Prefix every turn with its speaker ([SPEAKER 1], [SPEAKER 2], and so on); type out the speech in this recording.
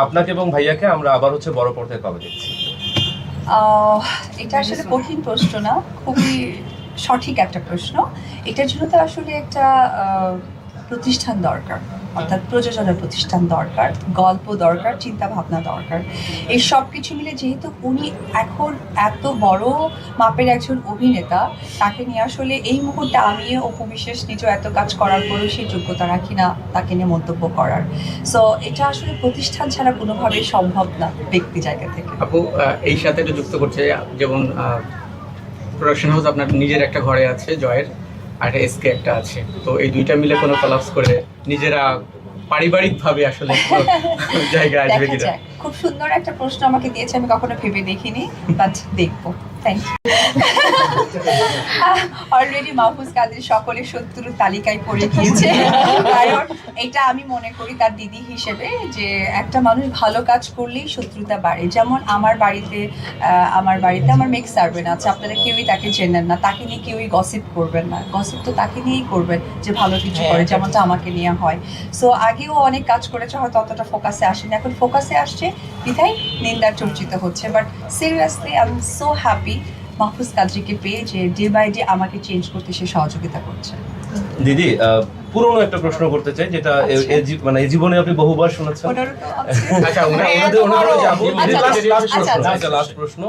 [SPEAKER 1] আপনাকে এবং ভাইয়াকে আমরা আবার বড় পর্দায় কবে দেখছি?
[SPEAKER 2] এটা আসলে কঠিন প্রশ্ন না, খুবই সঠিক একটা প্রশ্ন। এটার জন্য তো আসলে একটা প্রতিষ্ঠান দরকার, অর্থাৎ প্রযোজনা প্রতিষ্ঠান দরকার, গল্প দরকার, চিন্তা ভাবনা দরকার। এই সব কিছু মিলে যেহেতু উনি এখন এত বড় মাপের একজন অভিনেতা, তাকে নিয়ে আসলে এই মুহূর্তে আমি অপু বিশ্বাস নিজেও এত কাজ করার পরেও সেই যোগ্যতা রাখি না তাকে নিয়ে মন্তব্য করার। সো এটা আসলে প্রতিষ্ঠান ছাড়া কোনোভাবেই সম্ভব না ব্যক্তি জায়গা থেকে।
[SPEAKER 3] আপু এই সাথে একটু যুক্ত করছে, যেমন প্রোডাকশন হাউস আপনার নিজের একটা ঘরে আছে জয়ের, আর এসকে একটা আছে, তো এই দুইটা মিলে কোনো কলাপস করে নিজেরা পারিবারিকভাবে আসলে জায়গা আসবে
[SPEAKER 2] দেখা
[SPEAKER 3] কিনা?
[SPEAKER 2] যাক, খুব সুন্দর একটা প্রশ্ন আমাকে দিয়েছে, আমি কখনো ভেবে দেখিনি, বাট দেখবো। Thank you. অলরেডি মাহফুজ কাদের সকলের শত্রুর তালিকায় পড়ে গিয়েছে, কারণ এটা আমি মনে করি তার দিদি হিসেবে যে একটা মানুষ ভালো কাজ করলেই শত্রুতা বাড়ে। যেমন আমার বাড়িতে আমার মেক সার্ভেন্ট আছে, আপনারা কেউই তাকে চেনেন না, তাকে নিয়ে কেউই গসিপ করবেন না, গসিপ তো তাকে নিয়েই করবেন যে ভালো কিছু করে, যেমনটা আমাকে নিয়ে হয়। সো আগেও অনেক কাজ করেছে, হয়তো অতটা ফোকাসে আসেনি, এখন ফোকাসে আসছে বিধায় নিন্দা চর্চিত হচ্ছে। But seriously I am so happy Mahfuz কাদরিকে পেয়ে, যে ডে বাই ডে আমাকে চেঞ্জ করতে সে সহযোগিতা করছে।
[SPEAKER 1] দিদি, পুরনো একটা প্রশ্ন করতে চাই, যেটা এই জীবনে আপনি বহুবার শুনেছেন।
[SPEAKER 2] ওনারও তো আছে।
[SPEAKER 3] আচ্ছা,
[SPEAKER 1] ওনাদের যাবো,
[SPEAKER 2] আচ্ছা,
[SPEAKER 1] লাস্ট প্রশ্ন।
[SPEAKER 2] আচ্ছা।
[SPEAKER 1] লাস্ট প্রশ্ন।